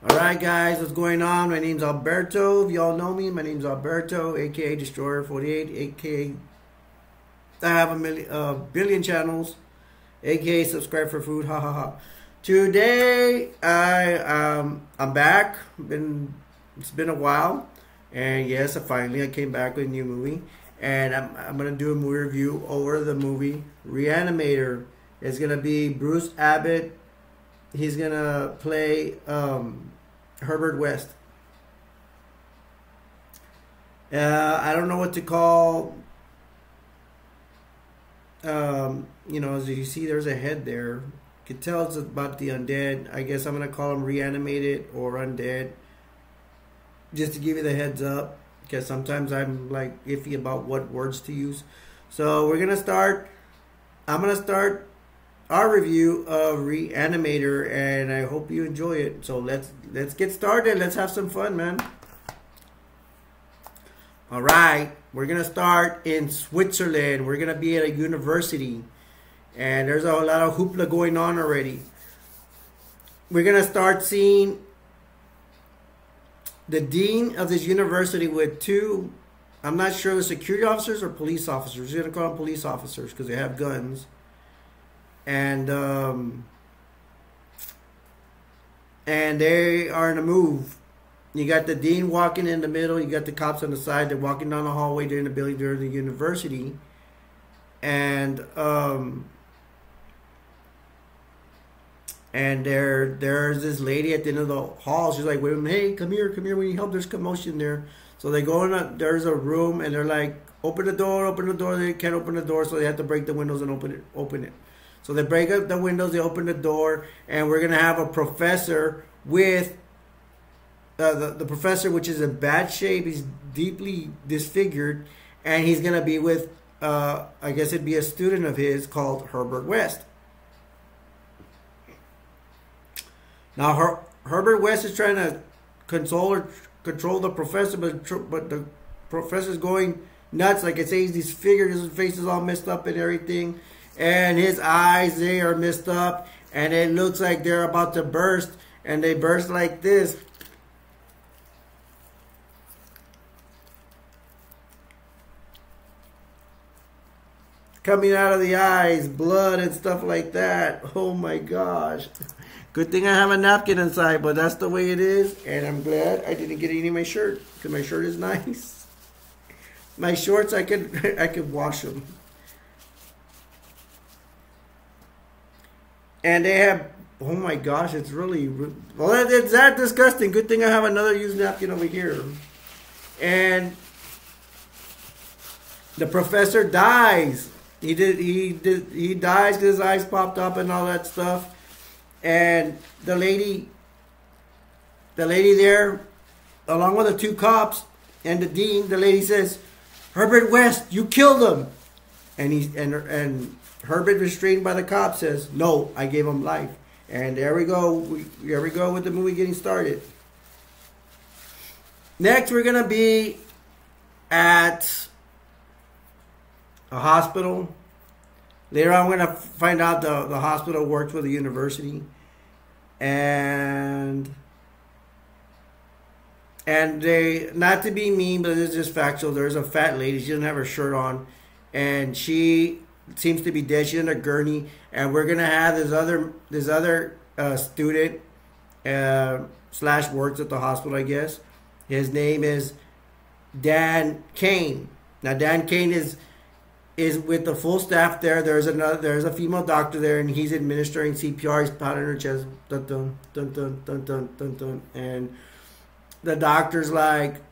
Alright guys, what's going on? My name's Alberto. If y'all know me, my name's Alberto, aka Destroyer48, aka I have a billion channels, aka Subscribe for Food, ha ha ha. Today I'm back. It's been a while, and yes, I came back with a new movie, and I'm gonna do a movie review over the movie Re-Animator. It's gonna be Bruce Abbott. He's gonna play Herbert West. I don't know what to call. You know, as you see, there's a head there. You can tell it's about the undead. I guess I'm gonna call him reanimated or undead, just to give you the heads up, because sometimes I'm like iffy about what words to use. So we're gonna start. I'm gonna start our review of Re-Animator, and I hope you enjoy it. So let's get started. Let's have some fun, man. All right, we're gonna start in Switzerland. We're gonna be at a university, and there's a lot of hoopla going on already. We're gonna start seeing the dean of this university with two, I'm not sure, the security officers or police officers. We're gonna call them police officers because they have guns. And they are in a move. You got the dean walking in the middle. You got the cops on the side. They're walking down the hallway during the building during the university. And there's this lady at the end of the hall. She's like, wait a minute, hey, come here, we need help. There's commotion there. So they go in. There's a room, and they're like, open the door. They can't open the door, so they have to break the windows and open it. So they break up the windows, they open the door, and we're going to have a professor with, the professor, which is in bad shape. He's deeply disfigured, and he's going to be with, I guess it'd be a student of his called Herbert West. Now, Herbert West is trying to control the professor, but the professor's going nuts. Like I say, he's disfigured, his face is all messed up and everything. And his eyes, they are messed up, and it looks like they're about to burst, and they burst like this. Coming out of the eyes, blood and stuff like that. Oh my gosh. Good thing I have a napkin inside, but that's the way it is, and I'm glad I didn't get any of my shirt, because my shirt is nice. My shorts, I could wash them. And they have, oh my gosh, it's really, well, it's that disgusting. Good thing I have another used napkin over here. And the professor dies. He dies because his eyes popped up and all that stuff. And the lady there, along with the two cops and the dean, the lady says, Herbert West, you killed him. And Herbert, restrained by the cop, says, no, I gave him life. And there we go. Here we go with the movie getting started. Next, we're going to be at a hospital. Later on, we're going to find out the hospital works with the university. And they, not to be mean, but it's just factual. There's a fat lady. She doesn't have her shirt on. And she seems to be dead. She's in a gurney, and we're gonna have this other student slash works at the hospital, I guess. His name is Dan Kane. Now Dan Kane is with the full staff there. There's a female doctor there, and he's administering CPR. He's pounding her chest, dun dun dun dun dun dun dun dun, and the doctor's like,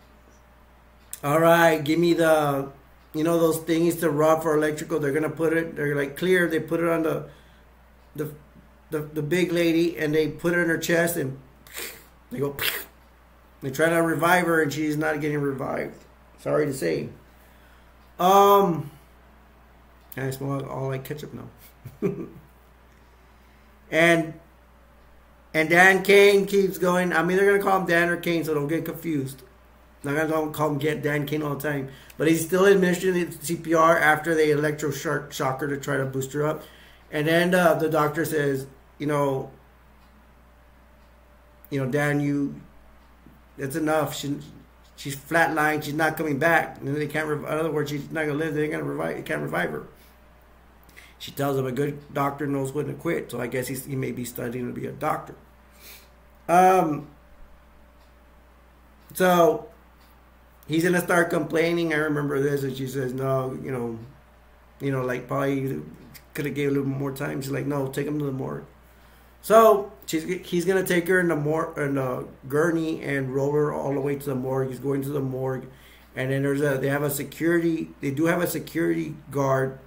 all right, give me the, you know, those things to rub for electrical. They're gonna put it. They're like clear. They put it on the big lady, and they put it in her chest, and they go. They try to revive her, and she's not getting revived. Sorry to say. And I smell all like ketchup now. and Dan Kane keeps going. I'm either gonna call him Dan or Kane, so don't get confused. I'm not gonna call him Dan Kane all the time. But he's still administering the CPR after they electroshock her to try to boost her up. And then the doctor says, you know, Dan, that's enough. She's flatlined. She's not coming back. And they can't. In other words, she's not gonna live. They ain't gonna revive. You can't revive her. She tells him a good doctor knows when to quit. So I guess he may be studying to be a doctor. So he's gonna start complaining. I remember this, and she says, "No, like probably could have gave a little more time." She's like, "No, take him to the morgue." So he's gonna take her in the gurney and roll her all the way to the morgue. He's going to the morgue, and then they do have a security guard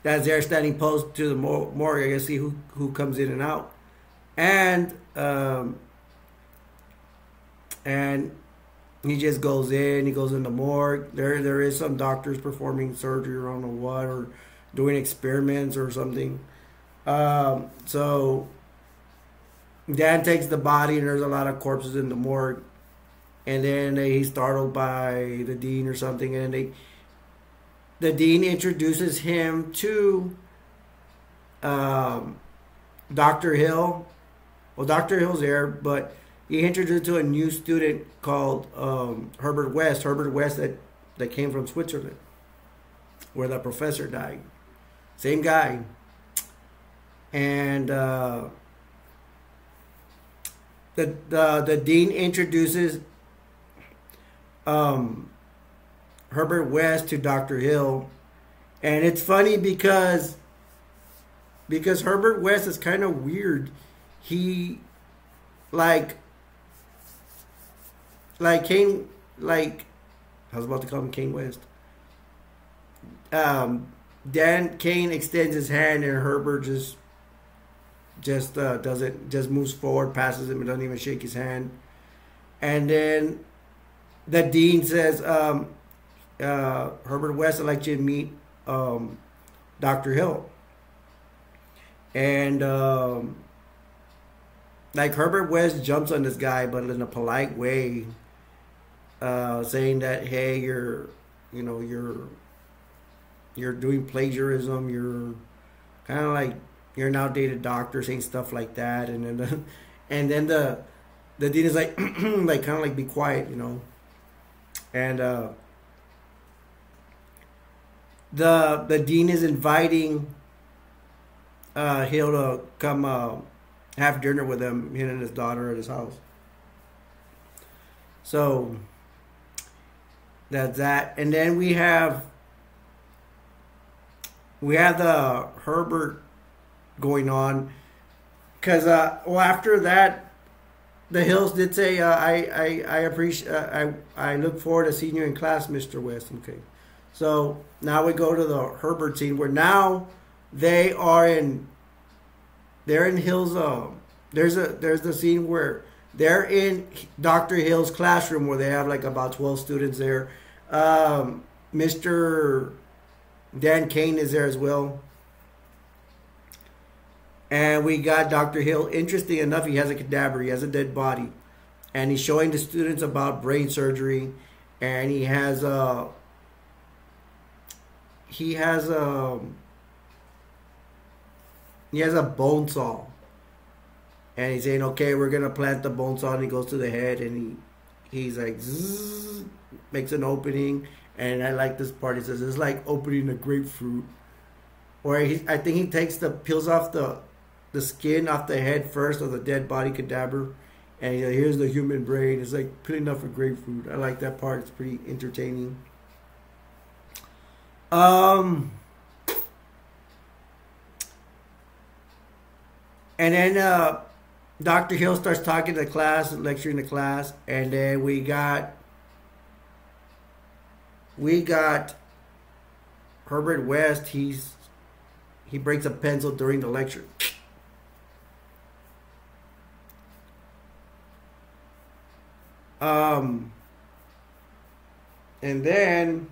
that's there standing post to the morgue. I guess see who comes in and out, and he just goes in. He goes in the morgue. There is some doctors performing surgery or I don't know what, or doing experiments or something. So Dan takes the body and there's a lot of corpses in the morgue, and then he's startled by the dean or something, and the dean introduces him to Dr. Hill. Well, Dr. Hill's there, but he introduced to a new student called Herbert West. Herbert West that came from Switzerland, where the professor died. Same guy. And the dean introduces Herbert West to Dr. Hill, and it's funny because Herbert West is kind of weird. He like Kane, like I was about to call him Kane West. Dan Kane extends his hand and Herbert just moves forward, passes him, and doesn't even shake his hand. And then the dean says, Herbert West, I'd like you to meet Dr. Hill. And like Herbert West jumps on this guy, but in a polite way, saying that, hey, you're doing plagiarism, you're kind of like, you're an outdated doctor, saying stuff like that. And then the dean is like, like kind of like, be quiet, and the dean is inviting Hill to come have dinner with him and his daughter at his house. So that's that. And then we have the Herbert going on, because after that, the Hills did say, I appreciate, I look forward to seeing you in class, Mr. West. Okay, so now we go to the Herbert scene, where now they're in Hill's. There's the scene where they're in Dr. Hill's classroom, where they have like about 12 students there. Mr. Dan Kane is there as well. And we got Dr. Hill. Interesting enough, he has a cadaver. He has a dead body. And he's showing the students about brain surgery. And he has a bone saw. And he's saying, okay, we're going to plant the bone saw. And he goes to the head, and he's like, zzz, makes an opening. And I like this part. He says, it's like opening a grapefruit. Or I think he peels off the skin off the head first of the dead body cadaver. And here's the human brain. It's like peeling off a grapefruit. I like that part. It's pretty entertaining. And then Dr. Hill starts talking to the class, lecturing the class, and then we got Herbert West. He breaks a pencil during the lecture. And then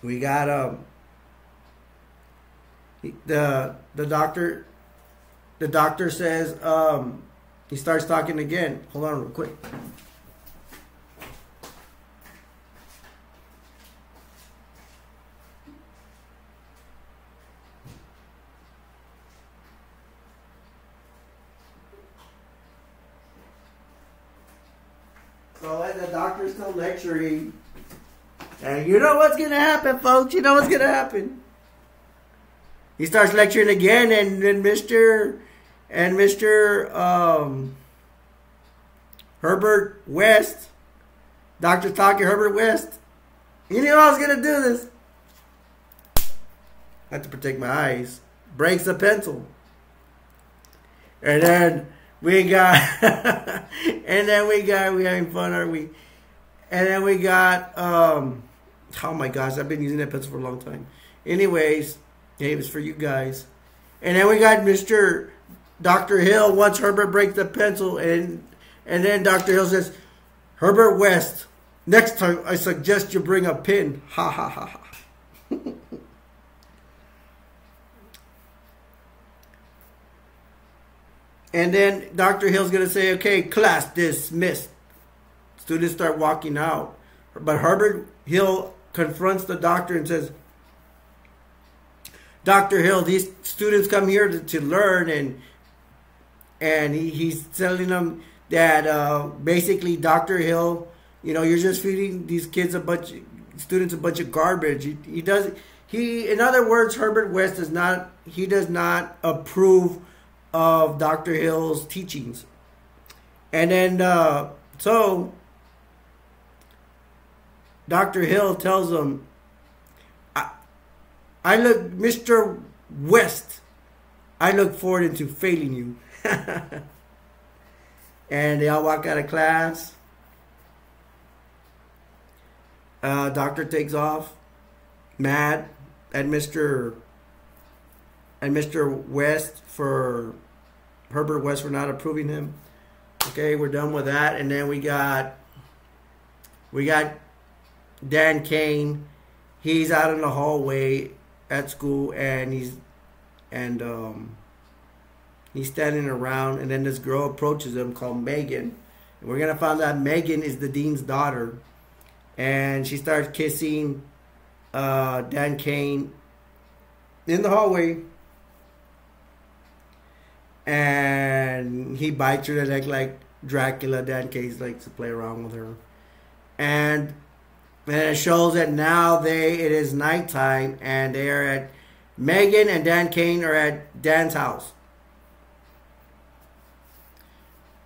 we got the doctor. The doctor says he starts talking again. Hold on real quick. So the doctor's still lecturing. And you know what's going to happen, folks. You know what's going to happen. He starts lecturing again, and then Mr. Herbert West, Dr. Talking Herbert West, he knew I was going to do this. I have to protect my eyes. Breaks the pencil. And then we got, we having fun, aren't we? And then we got, oh my gosh, I've been using that pencil for a long time. Anyways, it was for you guys. And then we got Dr. Hill wants Herbert break the pencil, and then Dr. Hill says, Herbert West, next time I suggest you bring a pin. Ha ha ha ha. And then Dr. Hill's going to say, okay, class dismissed. Students start walking out. But Herbert Hill confronts the doctor and says, Dr. Hill, these students come here to learn, and he's telling them that basically Dr. Hill, you're just feeding these kids students a bunch of garbage. In other words, Herbert West does not approve of Dr. Hill's teachings. And then so Dr. Hill tells him, Mr. West, I look forward into failing you. And they all walk out of class. Doctor takes off, mad at Mr. West Herbert West for not approving him. Okay, we're done with that. And then we got Dan Kane. He's out in the hallway at school, and he's standing around, and then this girl approaches him called Megan. And we're gonna find out Megan is the dean's daughter, and she starts kissing Dan Kane in the hallway, and he bites her neck like Dracula. Dan Kane likes to play around with her, and it shows that now it is nighttime, and they are at Megan and Dan Kane are at Dan's house.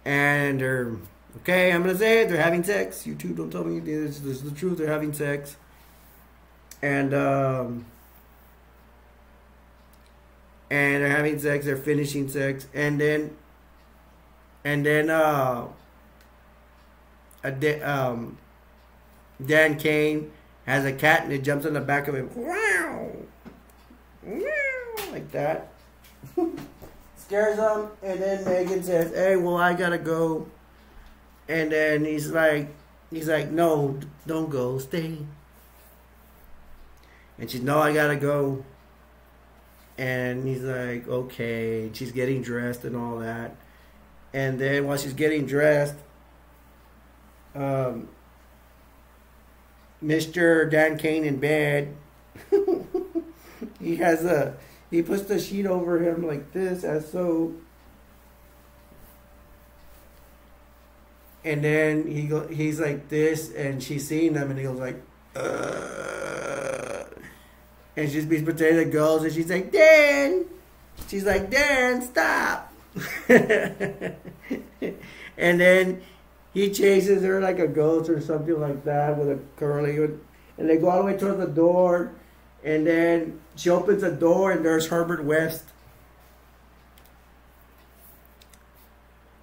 And they're, okay, I'm going to say it, they're having sex. You two don't tell me this is the truth. They're having sex. And they're having sex. They're finishing sex. And then Dan Kane has a cat, and it jumps on the back of him. Wow! Wow! Like that. Scares him, and then Megan says, hey, well, I gotta go. And then he's like, no, don't go, stay. And she's, no, I gotta go. And he's like, okay. And she's getting dressed and all that. And then while she's getting dressed, Mr. Dan Kane in bed, he puts the sheet over him like this, as so. And then he's like this, and she's seeing him, and he goes like, and he's pretending the girls, and she's like, Dan! She's like, Dan, stop! And then he chases her like a ghost or something like that with a curly, and they go all the way towards the door, and then she opens the door, and there's Herbert West.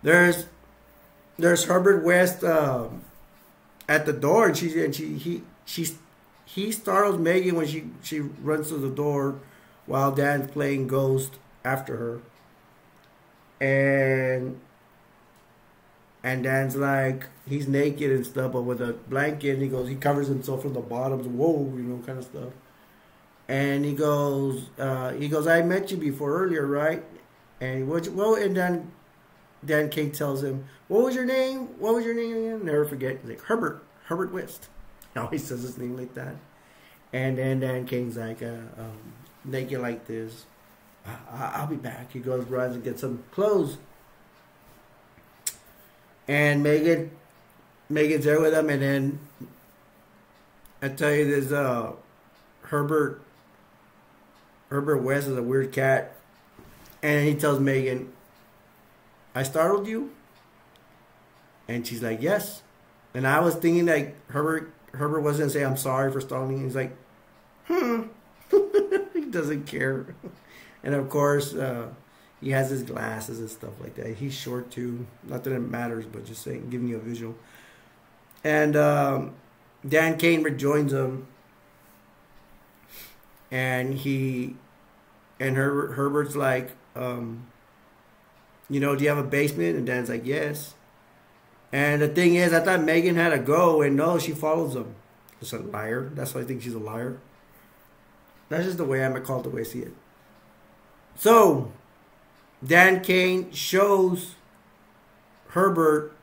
There's Herbert West at the door, and he startles Megan when she runs through the door while Dan's playing ghost after her, and Dan's like, he's naked and stuff, but with a blanket, and he covers himself from the bottoms, whoa, kind of stuff. And he goes, I met you before earlier, right? And and then Dan Kane tells him, what was your name? What was your name again? Never forget. He's like, Herbert West. He always says his name like that. And then Dan Kane's like, naked like this. I'll be back. He goes, runs and gets some clothes. And Megan Megan's there with him, and then I tell you, this Herbert Herbert West is a weird cat, and he tells Megan, "I startled you," and she's like, "Yes." And I was thinking like Herbert was gonna say, "I'm sorry for startling." He's like, he doesn't care. And of course, he has his glasses and stuff like that. He's short too. Not that it matters, but just saying, giving you a visual. And Dan Kane rejoins him, and Herbert's like, do you have a basement? And Dan's like, yes. And the thing is, I thought Megan had to go, and no, she follows him. It's a liar. That's why I think she's a liar. That's just the way I'm called, the way I see it. So, Dan Kane shows Herbert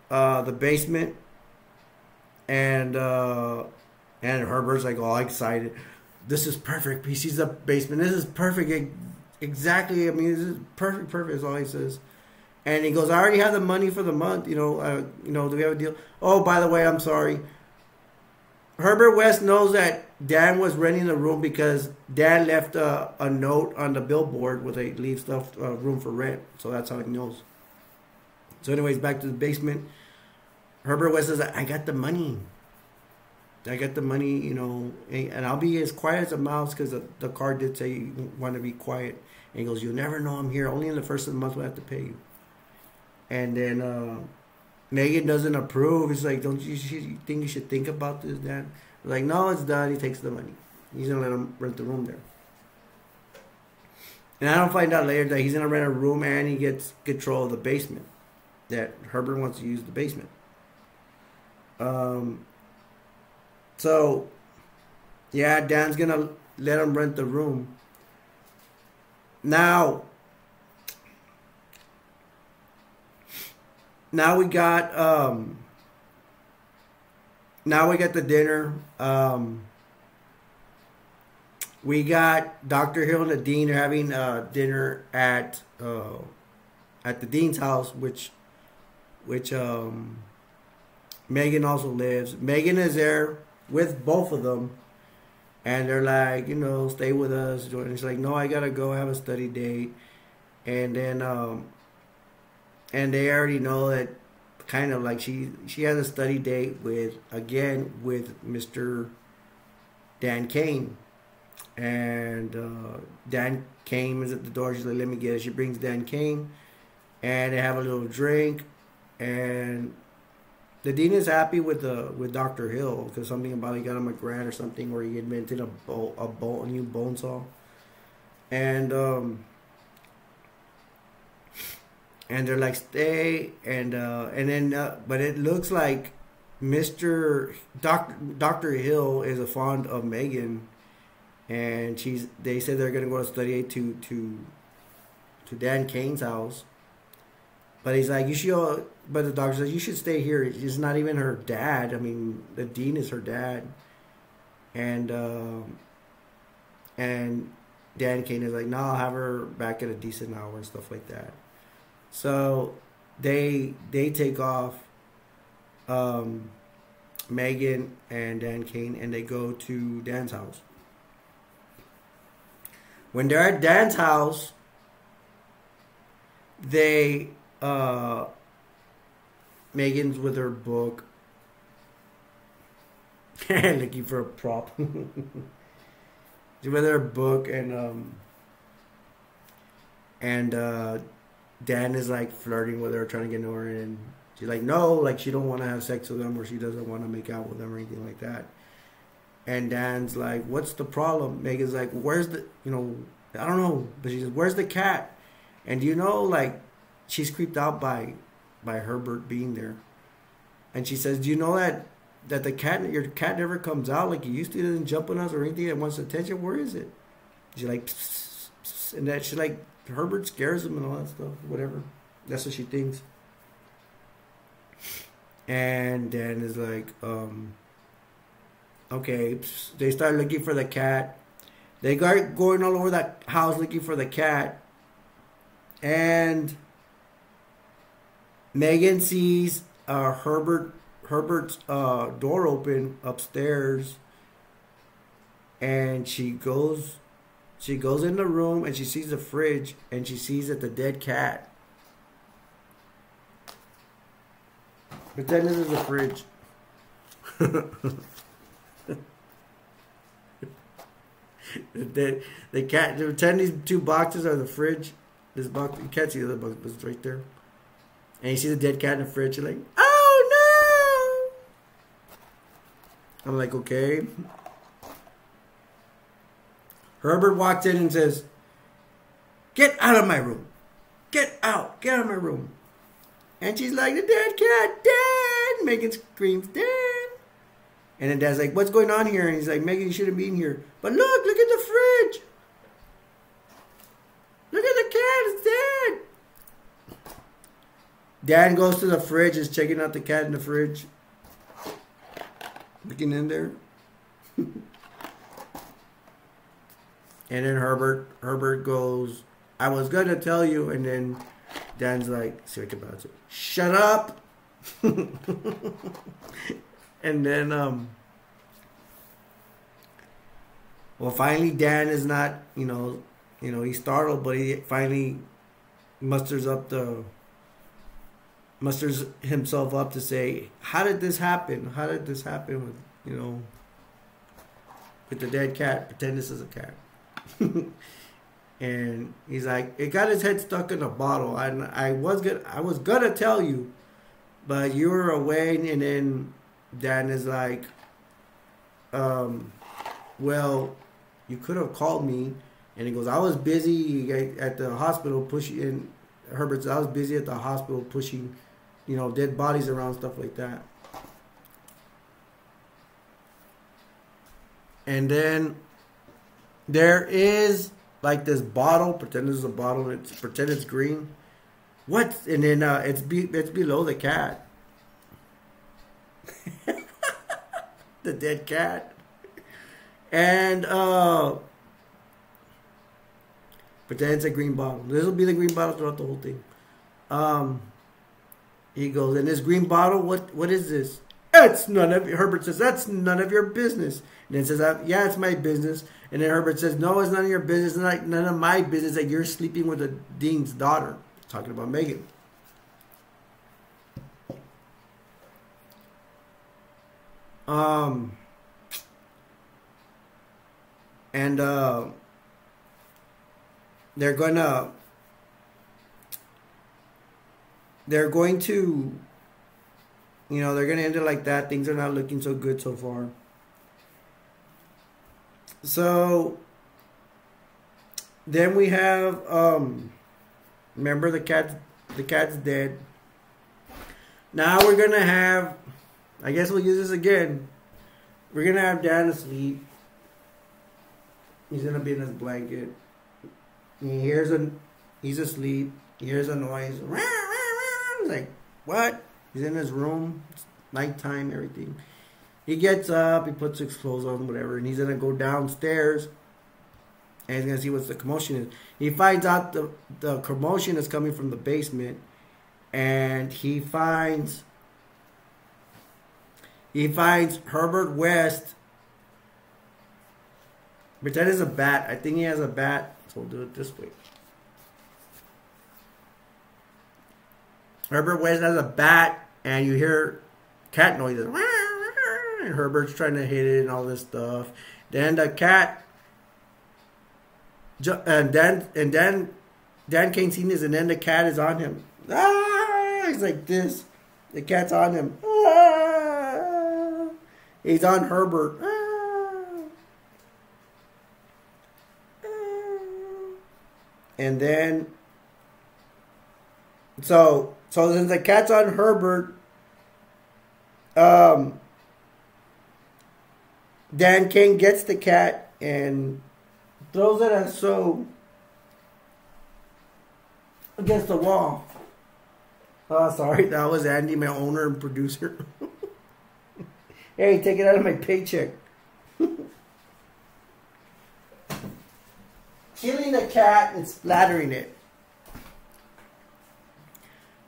the basement, and Herbert's like all excited. This is perfect. He sees the basement. This is perfect. Exactly. I mean, this is perfect. Perfect is all he says. And he goes, I already have the money for the month. Do we have a deal? Oh, by the way, I'm sorry. Herbert West knows that Dan was renting the room because Dan left a note on the billboard where they leave stuff, room for rent. So that's how he knows. So anyways, back to the basement. Herbert West says, I got the money. And I'll be as quiet as a mouse because the card did say you want to be quiet. And he goes, you'll never know I'm here. Only in the first of the month we'll have to pay you. And then Megan doesn't approve. He's like, don't you think you should think about this, Dan? We're like, no, it's done. He takes the money. He's going to let him rent the room there. And I don't find out later that he's going to rent a room and he gets control of the basement. That Herbert wants to use the basement. So, yeah, Dan's going to let him rent the room. Now we got the dinner. We got Dr. Hill and the Dean are having dinner at the Dean's house, which Megan also lives. Megan is there with both of them, and they're like, stay with us. And she's like, no, I gotta go. I have a study date, and then and they already know that kind of like she has a study date with Mr. Dan Kane. And Dan Kane is at the door. She's like, let me get it. She brings Dan Kane, and they have a little drink. And the dean is happy with Dr. Hill because something about he got him a grant or something where he invented a new bone saw. And they're like, stay, and then but it looks like Dr. Hill is fond of Megan, and they said they're gonna go to study aid to Dan Kane's house, but he's like, but the doctor says you should stay here. He's not even her dad. I mean, the dean is her dad, and Dan Kane is like, no, I'll have her back at a decent hour and stuff like that. So they take off, Megan and Dan Kane, and they go to Dan's house. When they're at Dan's house, Megan's with her book, looking for a prop. She's with her book, and Dan is like flirting with her, trying to get to her, and she's like, no, like she don't want to have sex with him, or she doesn't want to make out with him or anything like that. And Dan's like, what's the problem? Megan's like, where's the, I don't know, but she says, where's the cat? And like she's creeped out by Herbert being there. And she says, do you know that your cat never comes out like he used to? He doesn't jump on us or anything and wants attention. Where is it? She's like, psst, psst, and that she's like, Herbert scares him and all that stuff, whatever. That's what she thinks. And Dan is like, okay. They start looking for the cat. They go going all over that house looking for the cat. And Megan sees Herbert Herbert's door open upstairs, and she goes in the room and she sees the fridge and she sees that the dead cat. Pretend this is a fridge. the cat. Pretend these two boxes are the fridge. This box, you can't see the other box, but it's right there. And you see the dead cat in the fridge. You're like, oh no! I'm like, okay. Herbert walks in and says, get out of my room. Get out. Get out of my room. And she's like, the dead cat, Dad! Megan screams, Dad! And then Dad's like, what's going on here? And he's like, Megan, you shouldn't be in here. But look at the fridge. Look at the cat, it's dead. Dan goes to the fridge, is checking out the cat in the fridge. Looking in there. And then Herbert goes, I was going to tell you. And then Dan's like, sick about it. Shut up. And then, well, finally Dan is not, he's startled, but he finally musters himself up to say, how did this happen? How did this happen with, with the dead cat? Pretend this is a cat. And he's like, it got his head stuck in a bottle. And I was gonna tell you, but you were away. And then Dan is like, well, you could have called me. And he goes, I was busy at the hospital pushing. And Herbert said, I was busy at the hospital pushing, dead bodies around, stuff like that. And then there is like this bottle. Pretend this is a bottle. Pretend it's green. What? And then it's below the cat. The dead cat. And pretend it's a green bottle. This will be the green bottle throughout the whole thing. He goes, and this green bottle, what is this? Herbert says, that's none of your business. And then says, yeah, it's my business. And then Herbert says, no, it's none of your business. It's none of my business that you're sleeping with the dean's daughter. Talking about Megan. And they're going to they're going to end it like that. Things are not looking so good so far. So then we have remember the cat's dead. Now we're going to have, I guess we'll use this again. We're going to have Dan asleep. He's going to be in his blanket. He's asleep. He hears a noise. He's like, what? He's in his room. It's nighttime, everything. He gets up. He puts his clothes on, whatever. And he's going to go downstairs. And he's going to see what the commotion is. He finds out the commotion is coming from the basement. And he finds Herbert West. Pretend it's a bat. I think he has a bat. So we'll do it this way. Herbert West has a bat, and you hear cat noises. And Herbert's trying to hit it and all this stuff. Then the cat, and Dan can't see this, and then the cat is on him. He's like this. The cat's on him. He's on Herbert. And then, so since the cat's on Herbert, Dan King gets the cat and throws it against the wall. Oh, sorry, that was Andy, my owner and producer. Hey, take it out of my paycheck. Killing the cat and splattering it.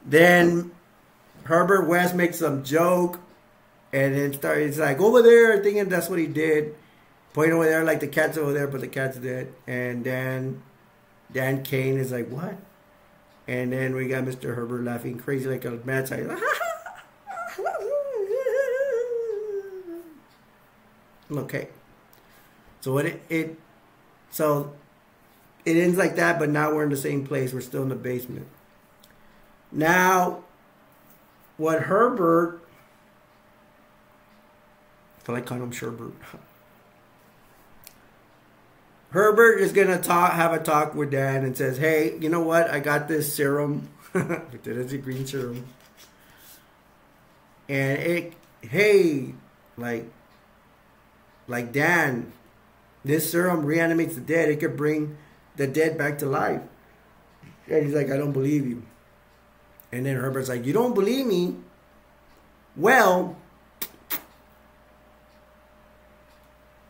Then Herbert West makes some joke And then it's like, over there, thinking that's what he did. Pointing over there like the cat's over there, but the cat's dead. And then Dan Kane is like, what? And then we got Mr. Herbert laughing crazy like a mad scientist. Okay. So it ends like that, but now we're in the same place. We're still in the basement. Now, what Herbert, I feel like calling him Sherbert. Herbert is gonna have a talk with Dan and says, "Hey, you know what? I got this serum. It is a green serum, and like Dan, this serum reanimates the dead. It could bring the dead back to life." And he's like, "I don't believe you." And then Herbert's like, "You don't believe me? Well,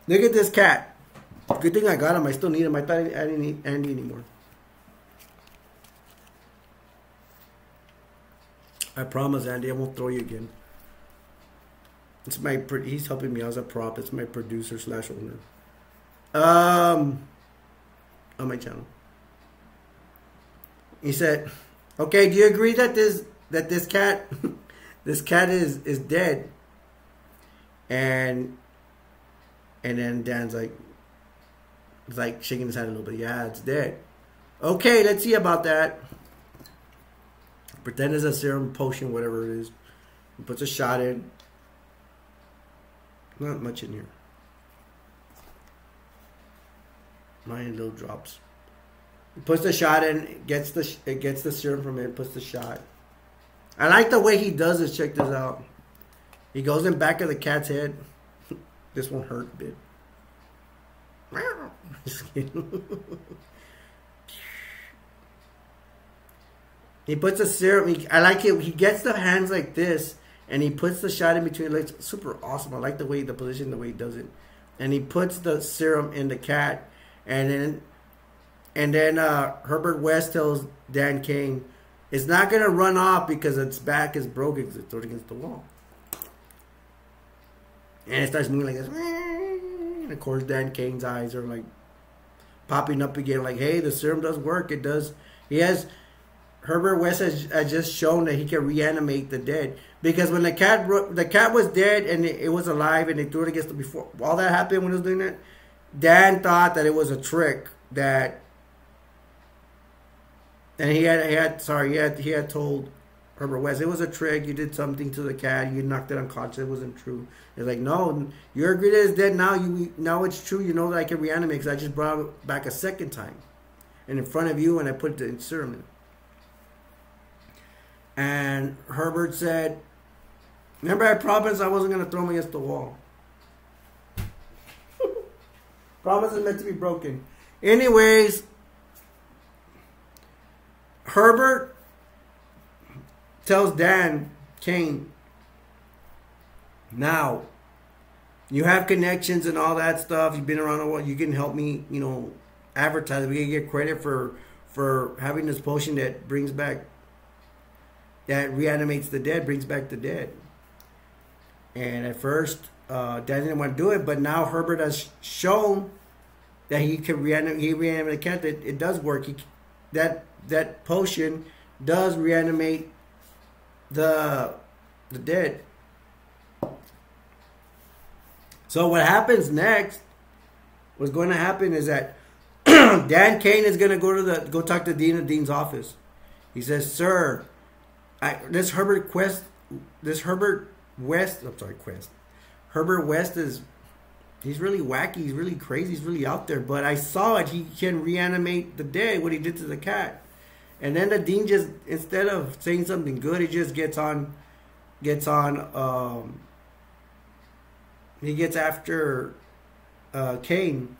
look at this cat. Good thing I got him. I still need him. I thought I didn't need Andy anymore. I promise, Andy, I won't throw you again. It's he's helping me out as a prop. It's my producer / owner. On my channel. He said, "Okay, do you agree that this cat this cat is dead?" And then Dan's like shaking his head a little bit. "Yeah, it's dead." "Okay, let's see about that." Pretend it's a serum, potion, whatever it is. He puts a shot in. Not much in here. Mine little drops. He puts the shot in, gets the serum from it, puts the shot. I like the way he does this. Check this out. He goes in back of the cat's head. This won't hurt a bit. He puts a serum. I like it. He gets the hands like this, and he puts the shot in between legs. Super awesome. I like the position, the way he does it. And he puts the serum in the cat, and then Herbert West tells Dan Kane, "It's not gonna run off because its back is broken because it's thrown against the wall." And it starts moving like this. And of course, Dan Kane's eyes are like popping up again, like, "Hey, the serum does work. It does." Herbert West has just shown that he can reanimate the dead, because when the cat was dead and it was alive and they threw it against the before all that happened when he was doing that, Dan thought that it was a trick and he had told Herbert West, "It was a trick. You did something to the cat. You knocked it unconscious. It wasn't true." It's like, "No, you agree that it's dead now. Now it's true. You know that I can reanimate because I just brought it back a second time, and in front of you, and I put the serum in." And Herbert said, "Remember, I promised I wasn't going to throw him against the wall." Promise is meant to be broken. Anyways, Herbert tells Dan Kane, "Now, you have connections and all that stuff. You've been around a while. You can help me, advertise. We can get credit for having this potion that reanimates the dead, brings back the dead." And at first, Dan didn't want to do it, but now Herbert has shown that he can reanimate the cat. That it does work. That potion does reanimate the dead. So what happens next? What's going to happen is that Dan Kane is going to go talk to Dean at Dean's office. He says, "Sir, Herbert West he's really wacky, he's really crazy, he's really out there, but I saw it. He can reanimate the dead, what he did to the cat." And then the Dean just, instead of saying something good, he just gets after Kane,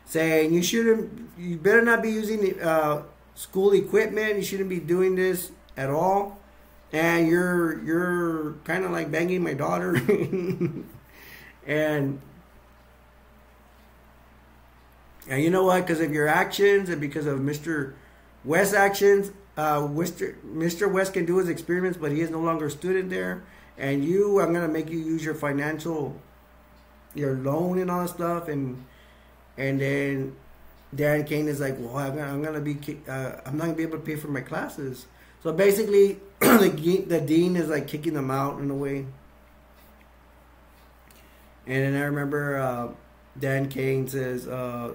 saying, you better not be using school equipment, you shouldn't be doing this at all, and you're kind of like banging my daughter. and you know what, because of your actions and because of Mr. West's actions, Mr. West can do his experiments, but he is no longer a student there, and I'm gonna make you use your loan and all that stuff, and then Dan Kane is like, well, I'm not gonna be able to pay for my classes. So basically, the dean is like kicking them out in a way. And then I remember Dan Kane says, I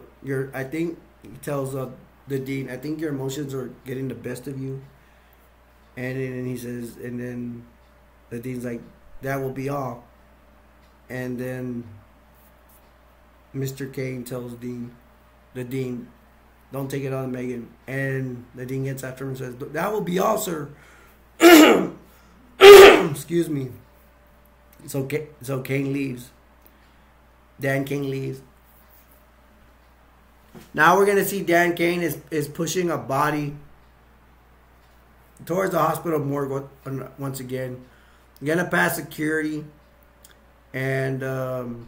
think he tells the dean, I think your emotions are getting the best of you. And then he says, and then the dean's like, that will be all. And then Mr. Kane tells the dean, don't take it on Megan. And the dean gets after him and says, that will be all, sir. Excuse me. So Kane leaves. Dan Kane leaves. Now we're going to see Dan Kane is pushing a body towards the hospital morgue once again. You're going to pass security. And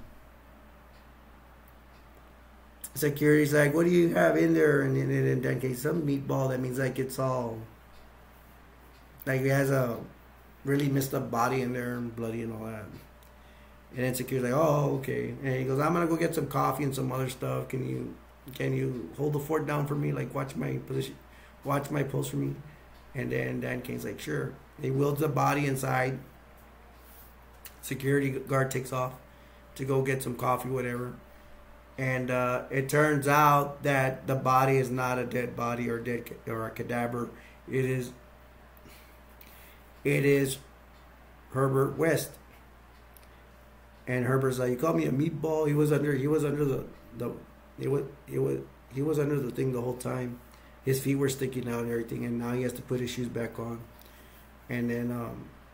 security's like, what do you have in there? And Dan Kane, some meatball. That means like it's all, like it has a really messed up body in there and bloody and all that. And then security's like, oh, okay. And he goes, I'm going to go get some coffee and some other stuff. Can you hold the fort down for me? Like, watch my post for me. And then Dan Kane's like, sure. He wheels the body inside. Security guard takes off to go get some coffee, whatever. And it turns out that the body is not a dead body or a cadaver. It is Herbert West. And Herbert's like, you called me a meatball. He was under the thing the whole time. His feet were sticking out and everything, and now he has to put his shoes back on. And then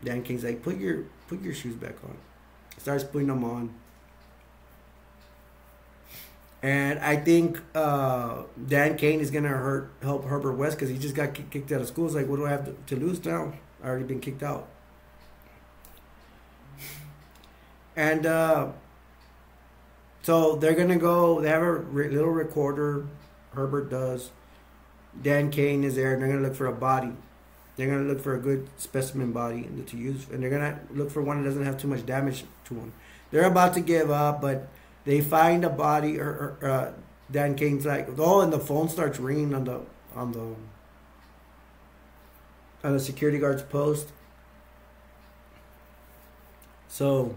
Dan King's like, put your shoes back on. Starts putting them on. And I think Dan Kane is gonna help Herbert West because he just got kicked out of school. It's like, what do I have to lose now? I already been kicked out. And so they're gonna go. They have a little recorder. Herbert does. Dan Kane is there, and they're gonna look for a body. They're gonna look for a good specimen body to use, and they're gonna look for one that doesn't have too much damage to them. They're about to give up, but they find a body. Dan Kane's like, oh, and the phone starts ringing on the security guard's post. So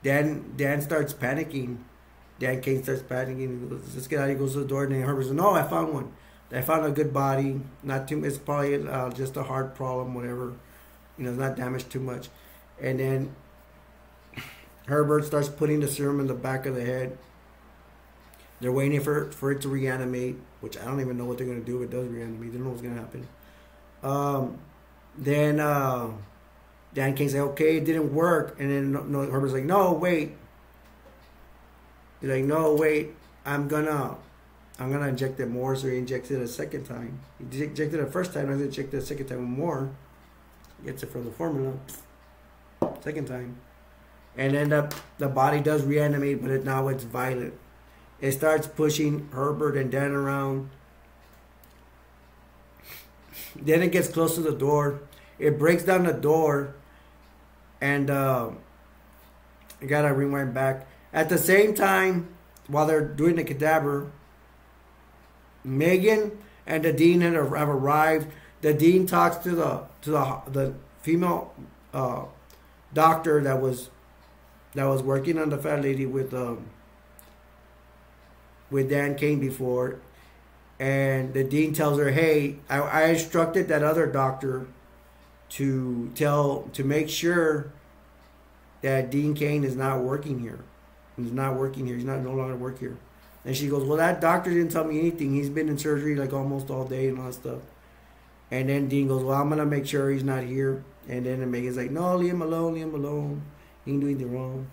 Dan starts panicking. Dan Kane starts panicking. He goes, let's get out. He goes to the door, and then Herbert says, no, I found one. I found a good body. Not too. It's probably just a heart problem, whatever. It's not damaged too much. And then Herbert starts putting the serum in the back of the head. They're waiting for it to reanimate, which I don't even know what they're going to do if it does reanimate. They don't know what's going to happen. Then Dan Kane's like, okay, it didn't work. And then Herbert's like, no, wait. He's like, no, wait. I'm gonna inject it more. So he injects it a second time. He injected it the first time. I injected it a second time more. Gets it from the formula. Second time. And then the body does reanimate, but now it's violent. It starts pushing Herbert and Dan around. Then it gets close to the door. It breaks down the door. And I gotta rewind back. At the same time, while they're doing the cadaver, Megan and the dean have arrived. The dean talks to the female doctor that was working on the fat lady with Dan Kane before, and the dean tells her, "Hey, I instructed that other doctor to make sure that Dean Kane is not working here. He's not working here. He's no longer work here." And she goes, "Well, that doctor didn't tell me anything. He's been in surgery like almost all day and all that stuff." And then Dean goes, "Well, I'm gonna make sure he's not here." And then Megan's like, "No, leave him alone. Leave him alone. He ain't doing anything wrong."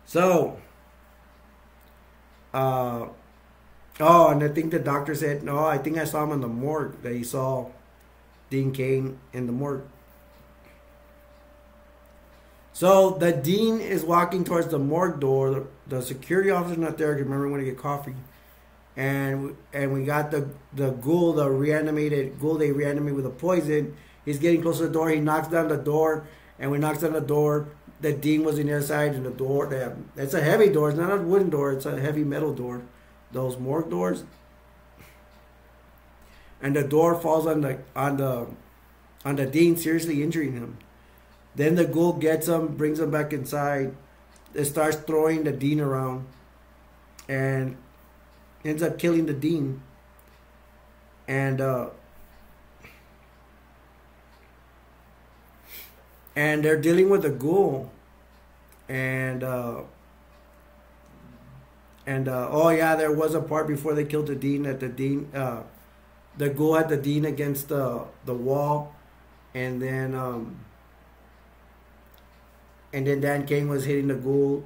So, and I think the doctor said, "No, I think I saw him in the morgue. That he saw Dean Kane in the morgue." So the dean is walking towards the morgue door. The security officer's not there. Remember when to get coffee, and we got the ghoul, the reanimated ghoul they reanimated with a poison. He's getting close to the door. He knocks down the door, and when he knocks down the door, the Dean was on the other side, and the door. It's a heavy door. It's not a wooden door. It's a heavy metal door. Those morgue doors. And the door falls on the Dean, seriously injuring him. Then the ghoul gets him, brings him back inside. It starts throwing the Dean around, and ends up killing the Dean. And they're dealing with the ghoul. And oh yeah, there was a part before they killed the Dean that the ghoul had the Dean against the wall, and then Dan Cain was hitting the ghoul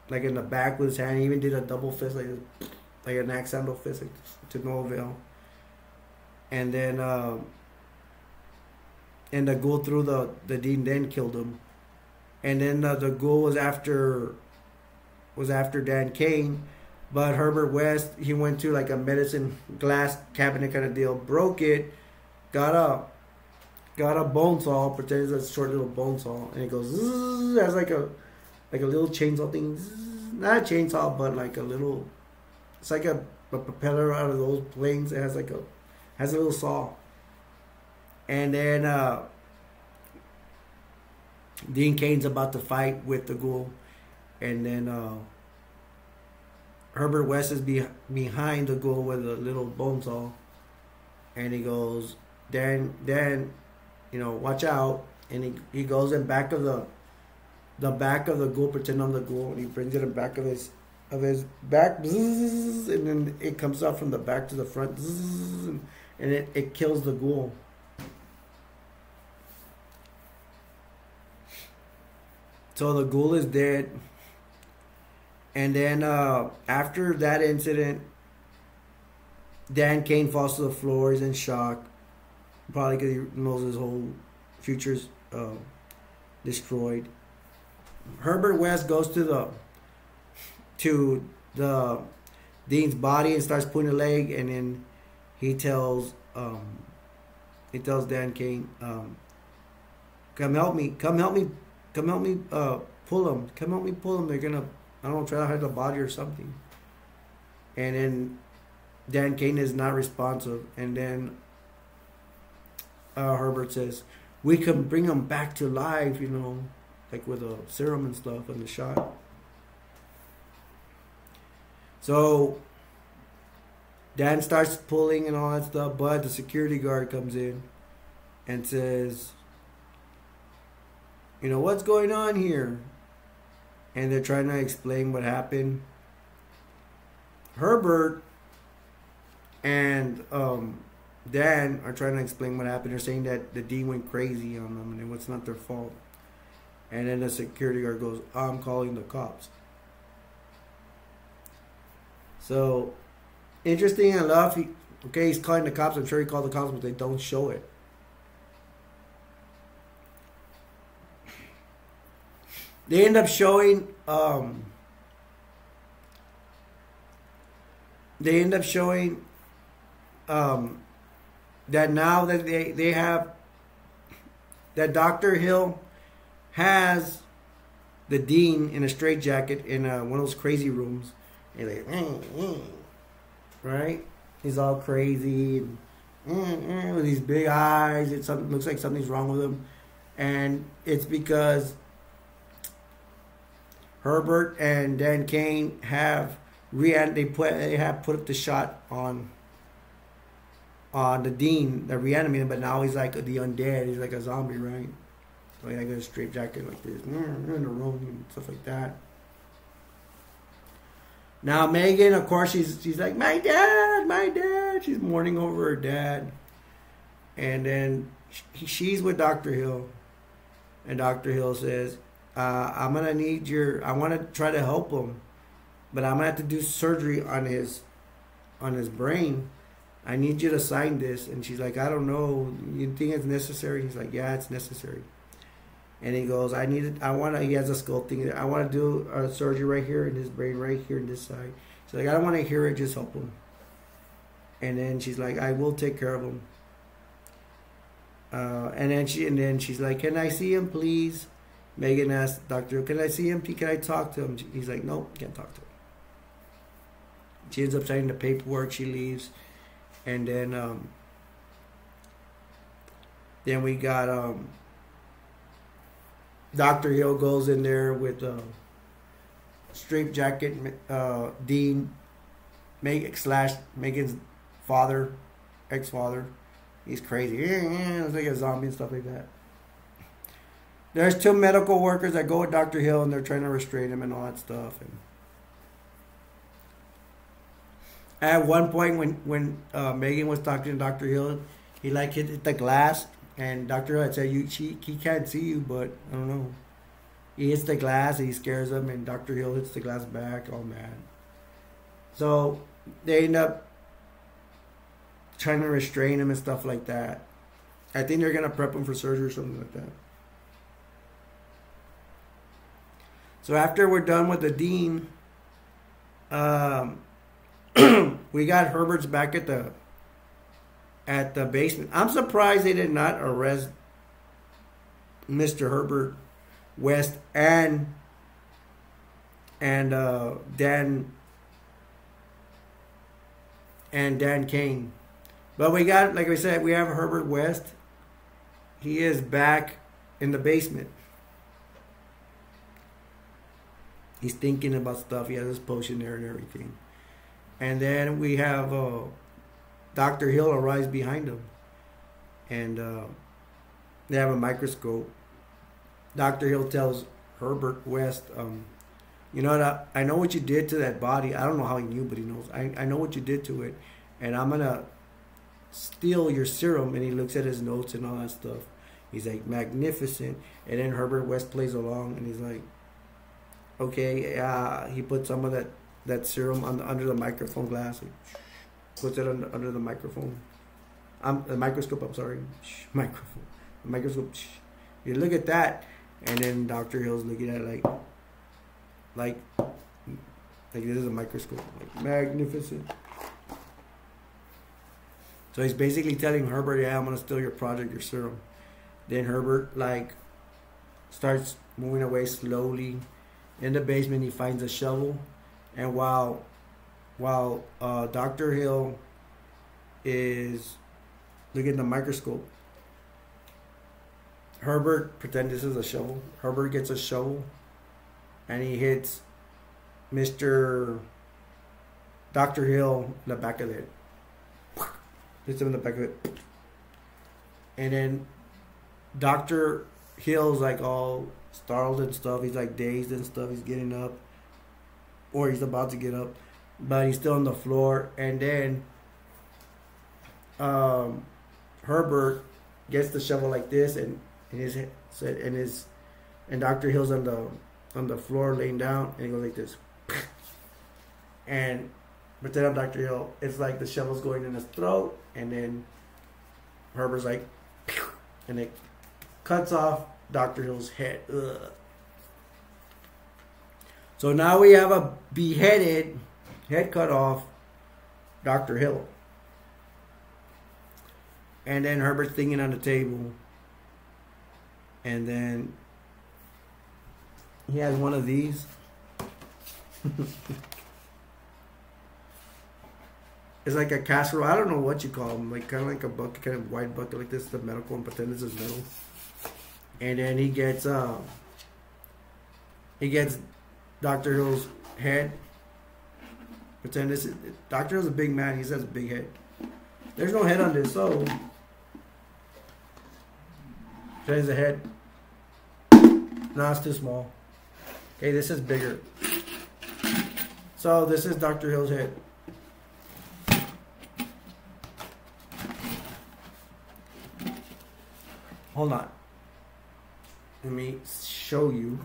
like in the back with his hand. He even did a double fist, like an accidental fist, like, to no avail. And then and the ghoul threw the Dean, then killed him. And then the ghoul was after Dan Cain, but Herbert West, he went to like a medicine glass cabinet kind of deal, broke it, got a bone saw, pretended it's a short little bone saw, and it goes zzz, has like a little chainsaw thing, zzz, not a chainsaw, but like a little, it's like a propeller out of those planes. It has a little saw, and then Dean Cain's about to fight with the ghoul, and then Herbert West is behind the ghoul with a little bone saw, and he goes, Dan, watch out. And he goes in back of the back of the ghoul, pretend I'm the ghoul, and he brings it in back of his back, and then it comes out from the back to the front, and it kills the ghoul. So the ghoul is dead. And then after that incident, Dan Cain falls to the floor. He's in shock, probably because he knows his whole future's destroyed. Herbert West goes to the Dean's body and starts pulling a leg, and then he tells Dan Cain, come help me, pull him. Come help me pull him. They're gonna, I don't know, try to hide the body or something. And then Dan Cain is not responsive. And then Herbert says, we can bring him back to life, like with a serum and stuff and the shot. So Dan starts pulling and all that stuff, but the security guard comes in and says, what's going on here? And they're trying to explain what happened. Herbert and Dan are trying to explain what happened. They're saying that the Dean went crazy on them and it's not their fault. And then the security guard goes, I'm calling the cops. So, interesting enough, he's calling the cops. I'm sure he called the cops, but they don't show it. They end up showing that now that they have that Dr. Hill has the Dean in a straitjacket in one of those crazy rooms. And like, right? He's all crazy and with these big eyes. It looks like something's wrong with him, and it's because Herbert and Dan Cain have put the shot on the Dean, the Re-Animator, but now he's like the undead. He's like a zombie, right? So he got a straight jacket like this, in the room and stuff like that. Now Megan, of course, she's like, my dad. She's mourning over her dad, and then she's with Dr. Hill, and Dr. Hill says, I want to try to help him, but I'm gonna have to do surgery on his brain. I need you to sign this. And she's like, I don't know. You think it's necessary? He's like, yeah, it's necessary. And he goes, he has a skull thing. I want to do a surgery right here in his brain, right here in this side. She's like, I don't want to hear it, just help him. And then she's like, I will take care of him. And then she's like, "Can I see him, please?" Megan asked Doctor Hill, "Can I see him? Can I talk to him?" He's like, "Nope, can't talk to him." She ends up signing the paperwork. She leaves, and then we got Doctor Hill goes in there with straight jacket. Dean, Megan's father, ex-father. He's crazy. It's like a zombie and stuff like that. There's 2 medical workers that go with Dr. Hill and they're trying to restrain him and all that stuff. And at one point when Megan was talking to Dr. Hill, he like hit the glass and Dr. Hill had said, he can't see you, but I don't know. He hits the glass and he scares him and Dr. Hill hits the glass back, all mad. So they end up trying to restrain him and stuff like that. I think they're going to prep him for surgery or something like that. So after we're done with the dean, we got Herbert's back at the basement. I'm surprised they did not arrest Mr. Herbert West and Dan Kane. But we got, like I said, we have Herbert West. He is back in the basement. He's thinking about stuff. He has his potion there and everything. And then we have Dr. Hill arrives behind him. And they have a microscope. Dr. Hill tells Herbert West, you know what, I know what you did to that body. I don't know how he knew, but he knows. I know what you did to it. And I'm going to steal your serum. And he looks at his notes and all that stuff. He's like, magnificent. And then Herbert West plays along and he's like, okay, he put some of that serum under the microphone glass. Puts it under the microphone. The microscope, I'm sorry. Microphone. The microscope. You look at that. And then Dr. Hill's looking at it like this is a microscope. Like, magnificent. So he's basically telling Herbert, yeah, I'm going to steal your project, your serum. Then Herbert, like, starts moving away slowly. In the basement, he finds a shovel. And while Dr. Hill is looking at the microscope, Herbert pretends this is a shovel. Herbert gets a shovel. And he hits Dr. Hill in the back of it. Hits him in the back of it. And then Dr. Hill's like all startled and stuff. He's like dazed and stuff. He's getting up. Or he's about to get up. But he's still on the floor. And then Herbert gets the shovel like this and Dr. Hill's on the floor laying down and he goes like this. And pretend I'm Dr. Hill. It's like the shovel's going in his throat, and then Herbert's like, pew, and it cuts off Dr. Hill's head. Ugh. So now we have a beheaded, head cut off Dr. Hill. And then Herbert's thinking on the table. And then he has one of these. It's like a casserole. I don't know what you call them. Like kind of like a bucket, kind of wide bucket like this. The medical and pretend this is metal. And then he gets Dr. Hill's head. Pretend this is Dr. Hill's a big man. He has a big head. There's no head on this, so there's a head. No, it's too small. Okay, this is bigger. So this is Dr. Hill's head. Hold on. Let me show you.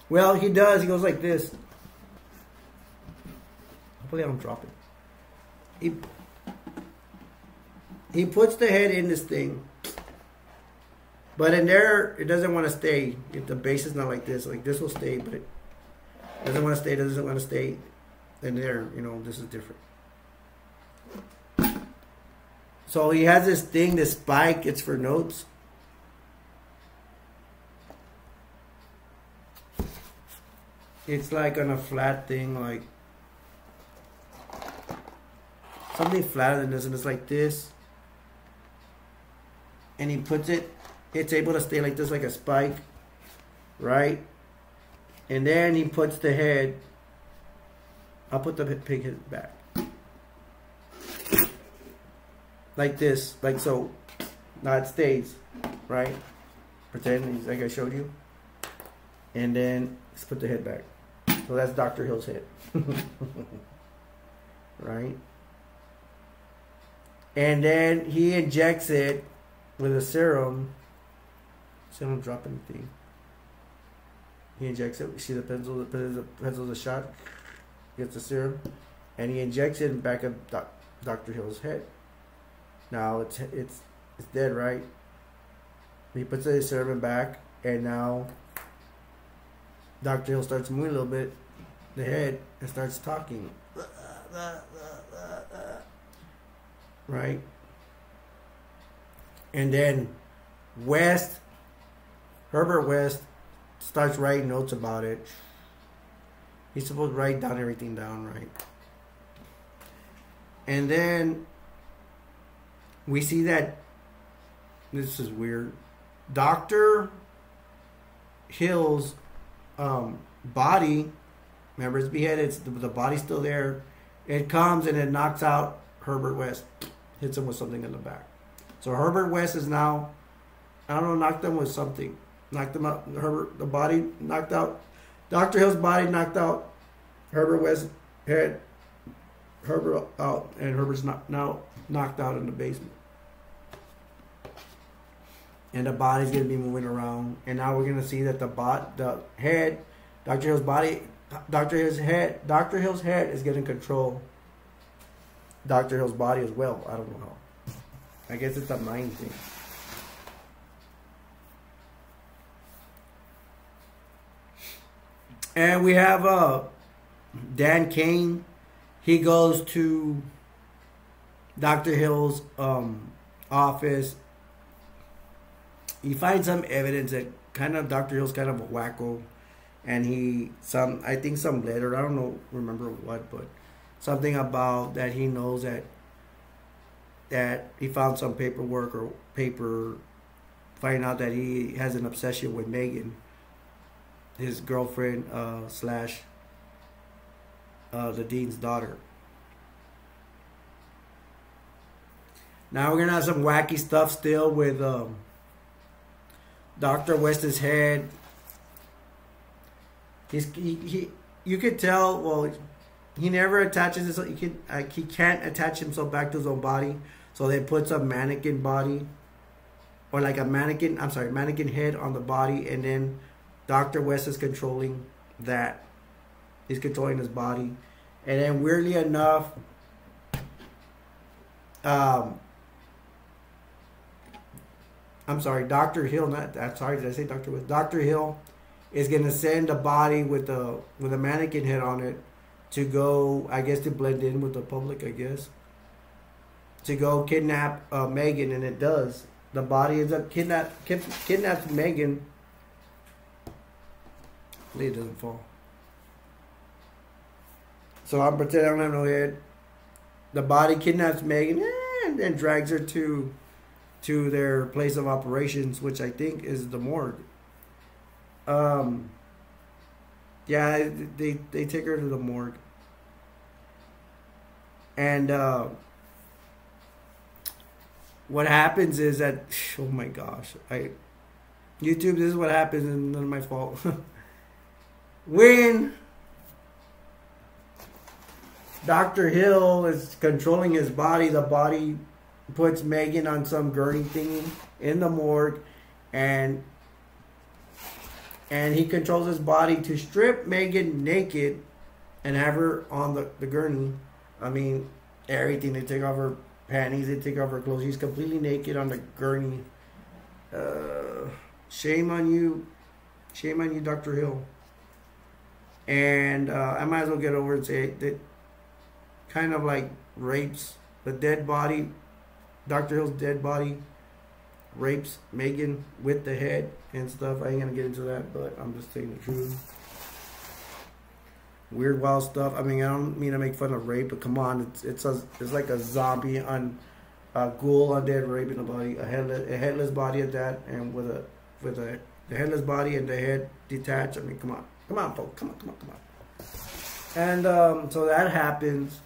Well, he does. He goes like this. Hopefully I don't drop it. He puts the head in this thing. But in there, it doesn't want to stay. If the base is not like this will stay, but it doesn't want to stay, doesn't want to stay. In there, you know, this is different. So he has this thing, this spike. It's for notes. It's like on a flat thing, like something flatter than this, and it's like this. And he puts it, it's able to stay like this, like a spike, right? And then he puts the head. I'll put the pig head back. Like this, like so. Now it stays, right? Pretend like I showed you. And then let's put the head back. So that's Dr. Hill's head. Right? And then he injects it with a serum. See, I don't drop anything. He injects it. See the pencil? The pencil's a shot. Gets the serum. And he injects it in the back of Dr. Hill's head. Now it's dead, right? He puts the serum back. And now Dr. Hill starts moving a little bit, the head, and starts talking. Right? And then Herbert West starts writing notes about it. He's supposed to write down everything down, right? And then we see that, this is weird, Dr. Hill's body, remember it's beheaded, the body's still there. It comes and it knocks out Herbert West, hits him with something in the back. So Herbert West is now, I don't know, knocked him with something, knocked him out. The body knocked out. Dr. Hill's body knocked out Herbert West's head. Herbert out, and Herbert's now knocked out in the basement. And the body's gonna be moving around, and now we're gonna see that the head, Dr. Hill's body, Dr. Hill's head is getting control. Dr. Hill's body as well. I don't know how. I guess it's a mind thing. And we have Dan Kane. He goes to Dr. Hill's office. He finds some evidence that kind of Dr. Hill's kind of a wacko, and I think some letter, I don't remember what, but something about that he knows that he found some paperwork or find out that he has an obsession with Megan, his girlfriend slash the dean's daughter. Now we're gonna have some wacky stuff still with Dr. West's head. You could tell. Well, he never attaches his. He can't attach himself back to his own body. So they put some mannequin body, or like a mannequin. I'm sorry, mannequin head on the body, and then Dr. West is controlling that. He's controlling his body, and then weirdly enough, I'm sorry, Dr. Hill. Did I say Dr. West? Dr. Hill is gonna send a body with a mannequin head on it to go, I guess, to blend in with the public, I guess, to go kidnap Megan, and it does. The body ends up kidnaps Megan. Hopefully it doesn't fall. So I'm pretending I don't have no head. The body kidnaps Megan and then drags her to their place of operations, which I think is the morgue. Yeah, they take her to the morgue. And what happens is that, oh my gosh, YouTube, this is what happens, and none of my fault. When Dr. Hill is controlling his body, the body puts Megan on some gurney thingy in the morgue, and he controls his body to strip Megan naked and have her on the gurney. I mean, everything. They take off her panties, they take off her clothes. She's completely naked on the gurney. Shame on you, Dr. Hill. And I might as well get over and say that kind of like rapes the dead body, Dr. Hill's dead body, rapes Megan with the head and stuff. I ain't gonna get into that, but I'm just saying the truth. Weird, wild stuff. I mean, I don't mean to make fun of rape, but come on, it's like a zombie on a ghoul undead raping a body, a headless body at that, and with the headless body and the head detached. I mean, come on, folks, come on. And so that happens.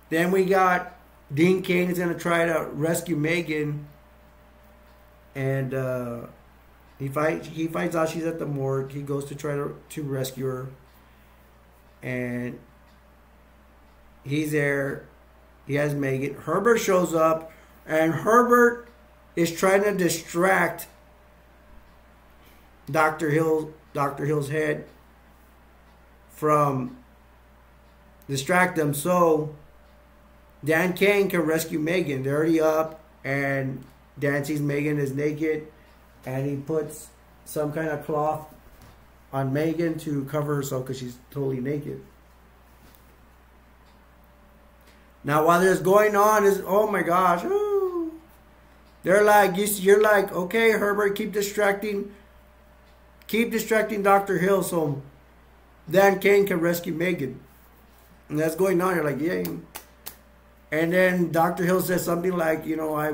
Then we got Dean Cain is gonna try to rescue Megan, and he finds out she's at the morgue. He goes to try to rescue her, and he's there. He has Megan. Herbert shows up, and Herbert is trying to distract Dr. Hill's head from distract them so Dan Cain can rescue Megan. They're already up, and Dan sees Megan is naked, and he puts some kind of cloth on Megan to cover herself because she's totally naked. Now, while this is going on, is oh my gosh, ooh, they're like, you're like, okay, Herbert, keep distracting Dr. Hill so Dan Cain can rescue Megan. And that's going on. You're like, yay. And then Dr. Hill says something like, I've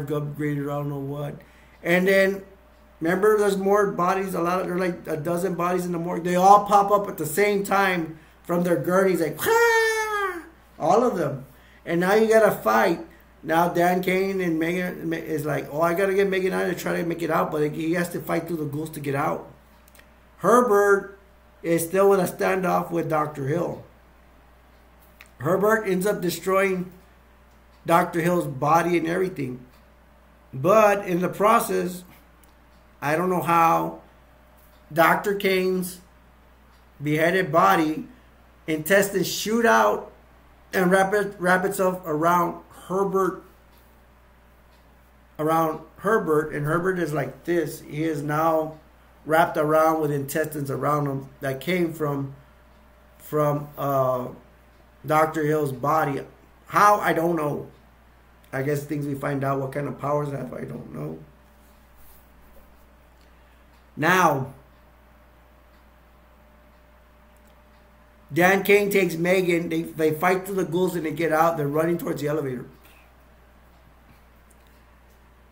upgraded, I don't know what. And then, remember, there's more bodies, there's like a dozen bodies in the morgue. They all pop up at the same time from their gurneys, like, ah! All of them. And now you got to fight. Now Dan Cain and Megan is like, oh, I got to get Megan out to try to make it out, but he has to fight through the ghouls to get out. Herbert is still in a standoff with Dr. Hill. Herbert ends up destroying Dr. Hill's body and everything. But in the process, I don't know how, Dr. Cain's beheaded body, intestines shoot out and wrap itself around Herbert, and Herbert is like this. He is now wrapped around with intestines around him that came from Dr. Hill's body. How? I don't know. I guess things we find out what kind of powers they have, I don't know. Now, Dan Cain takes Megan. They fight through the ghouls and they get out. They're running towards the elevator.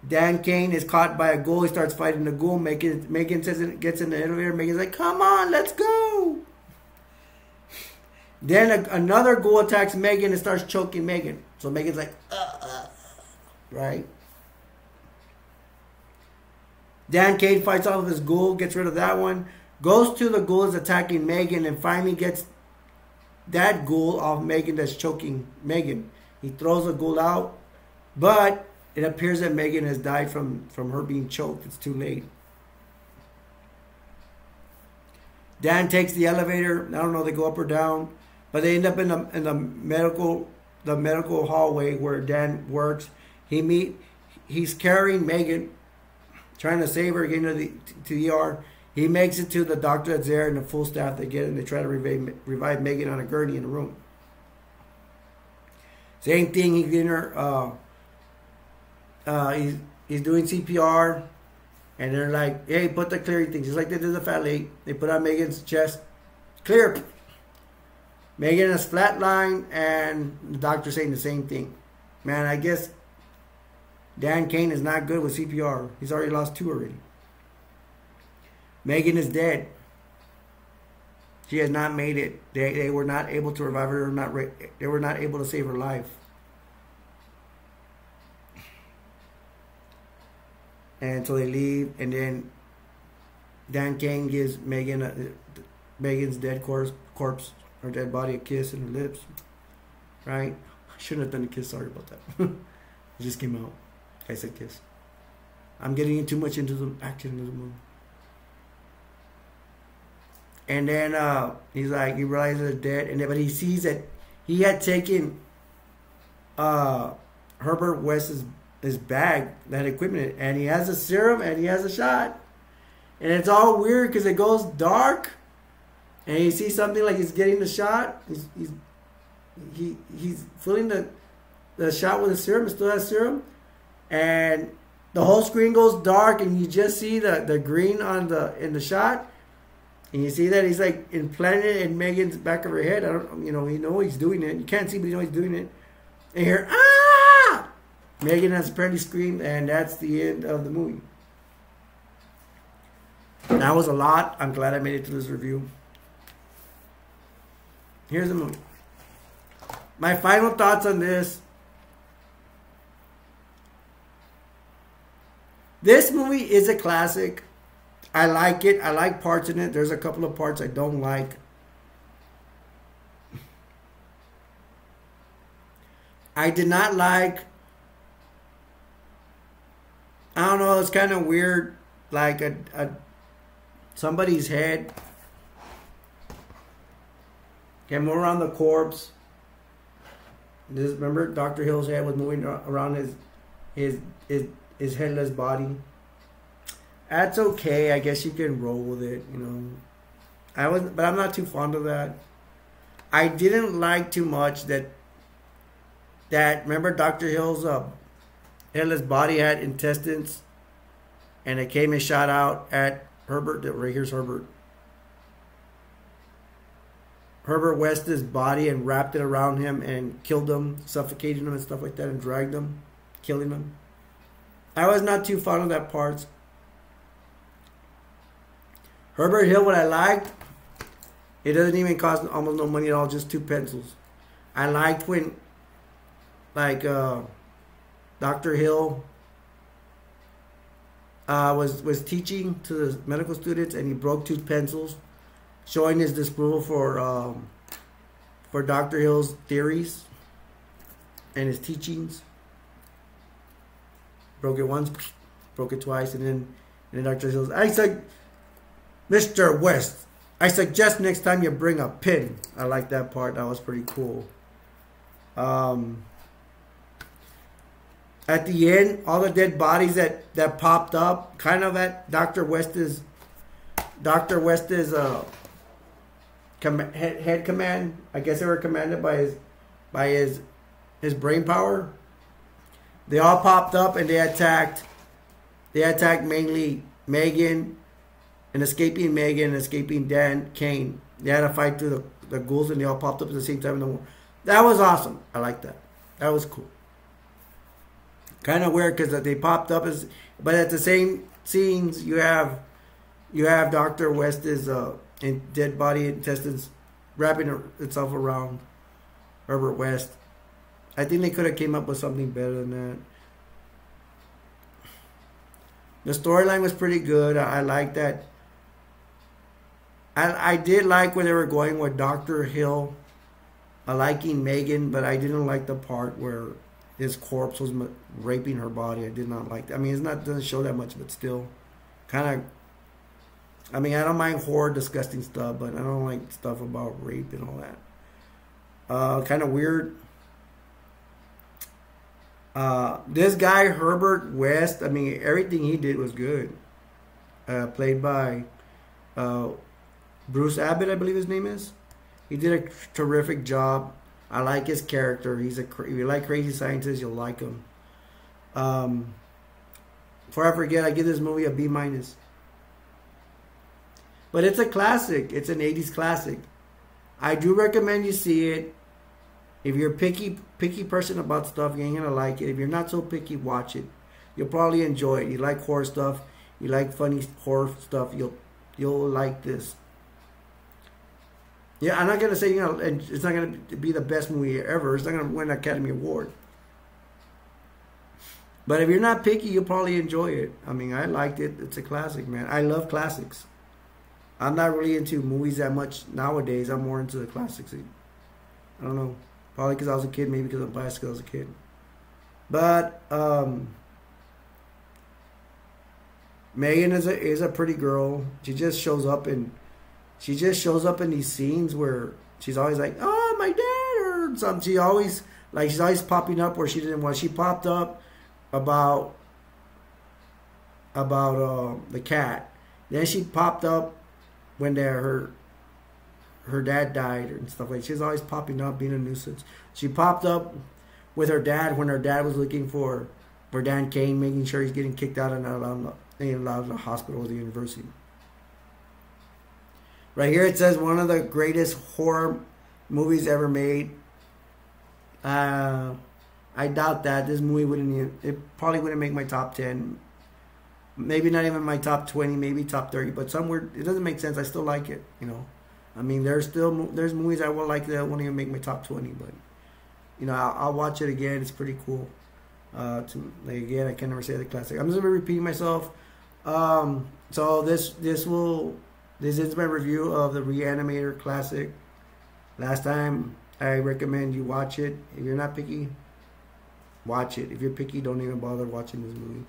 Dan Cain is caught by a ghoul. He starts gets in the elevator. Megan's like, come on, let's go. Then another ghoul attacks Megan and starts choking Megan. So Megan's like, right? Dan Cain fights off his ghoul, gets rid of that one, goes to the ghoul that's attacking Megan, and finally gets that ghoul off Megan that's choking Megan. He throws the ghoul out, but it appears that Megan has died from her being choked. It's too late. Dan takes the elevator. I don't know, they go up or down, but they end up in the medical hallway where Dan works. He's carrying Megan, trying to save her, getting to the ER. He makes it to the doctor that's there and the full staff they get, and they try to revive Megan on a gurney in the room. Same thing, he's getting her, he's doing CPR, and they're like, hey, put the clearing thing, just like they did the fat lady. They put on Megan's chest, clear. Megan is flatline, and the doctor's saying the same thing. Man, I guess Dan Cain is not good with CPR. He's already lost 2 already. Megan is dead. She has not made it. They were not able to revive her. They were not able to save her life. And so they leave, and then Dan Cain gives Megan's dead corpse, her dead body, a kiss in her lips. Right? I shouldn't have done a kiss. Sorry about that. It just came out. I said kiss. I'm getting too much into the action of the movie. And then he's like, he realizes they're dead, but he sees that he had taken Herbert West's bag, that equipment, and he has a serum and he has a shot, and it's all weird because it goes dark, and he sees something like he's getting the shot. he's filling the shot with the serum. It still has serum, and the whole screen goes dark, and you just see the green in the shot, and you see that he's like implanted it in Megan's back of her head. I don't, you know he's doing it. You can't see, but you know he's doing it. And you hear ah! Megan has apparently screamed, and that's the end of the movie. That was a lot. I'm glad I made it to this review. Here's the movie. My final thoughts on this. This movie is a classic. I like it. I like parts in it. There's a couple of parts I don't like. I did not like, I don't know, it's kind of weird, like somebody's head came around the corpse. Remember, Dr. Hill's head was moving around his headless body. That's okay. I guess you can roll with it, you know. But I'm not too fond of that. I didn't like too much that remember Dr. Hill's headless body had intestines, and it came and shot out at Herbert. Right here's Herbert. Herbert West's body, and wrapped it around him and killed him, suffocating him and stuff like that, and dragged him, killing him. I was not too fond of that part. Herbert Hill, what I liked, it doesn't even cost almost no money at all, just 2 pencils. I liked when, like, Dr. Hill was teaching to the medical students, and he broke 2 pencils, showing his disapproval for Dr. Hill's theories and his teachings. Broke it once, broke it twice, and then Dr. Hill's, I said, Mr. West, I suggest next time you bring a pin. I like that part. That was pretty cool. At the end, all the dead bodies that popped up, kind of at Dr. West's head command. I guess they were commanded by his brain power. They all popped up, and they attacked mainly Megan, and escaping Megan and escaping Dan Kane. They had a fight through the ghouls, and they all popped up at the same time. That was awesome. I like that. That was cool. Kind of weird because they popped up but at the same scenes you have Dr. West's dead body intestines wrapping itself around Herbert West. I think they could have came up with something better than that. The storyline was pretty good. I like that. I did like where they were going with Dr. Hill liking Megan, but I didn't like the part where his corpse was raping her body. I did not like that. I mean, doesn't show that much, but still, kind of. I mean, I don't mind horror, disgusting stuff, but I don't like stuff about rape and all that. Kind of weird. This guy Herbert West, I mean, everything he did was good. Played by Bruce Abbott, I believe his name is. He did a terrific job. I like his character. If you like crazy scientists, you'll like him. Before I forget, I give this movie a B-. But it's a classic. It's an 80s classic. I do recommend you see it. If you're a picky person about stuff, you ain't gonna like it. If you're not so picky, watch it. You'll probably enjoy it. You like horror stuff, you like funny horror stuff, you'll like this. Yeah, I'm not gonna say it's not gonna be the best movie ever. It's not gonna win an Academy Award. But if you're not picky, you'll probably enjoy it. I mean, I liked it. It's a classic, man. I love classics. I'm not really into movies that much nowadays. I'm more into the classics. I don't know. Probably because I was a kid. Maybe because I'm biased because I was a kid. But Megan is a pretty girl. She just shows up in these scenes where she's always like, "Oh, my dad," or something. She's always popping up where she didn't want. She popped up about the cat. Then she popped up when her dad died and stuff like that. She's always popping up, being a nuisance. She popped up with her dad when her dad was looking for Dan Kane, making sure he's getting kicked out and not allowed the hospital or the university. Right here it says one of the greatest horror movies ever made. I doubt that. This movie it probably wouldn't make my top 10. Maybe not even my top 20, maybe top 30, but somewhere, it doesn't make sense. I still like it, you know. I mean, there's movies I will like that won't even make my top 20, but, you know, I'll watch it again. It's pretty cool. Again, I can never say the classic. I'm just going to be repeating myself. So this is my review of the Re-Animator classic. Last time, I recommend you watch it. If you're not picky, watch it. If you're picky, don't even bother watching this movie.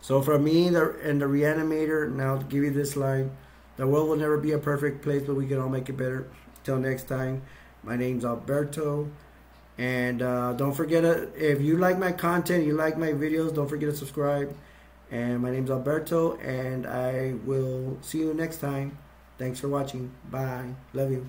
So from me and the Re-Animator, now to give you this line, the world will never be a perfect place, but we can all make it better. Till next time, my name's Alberto. And don't forget, if you like my content, you like my videos, don't forget to subscribe. And my name's Alberto, and I will see you next time. Thanks for watching. Bye. Love you.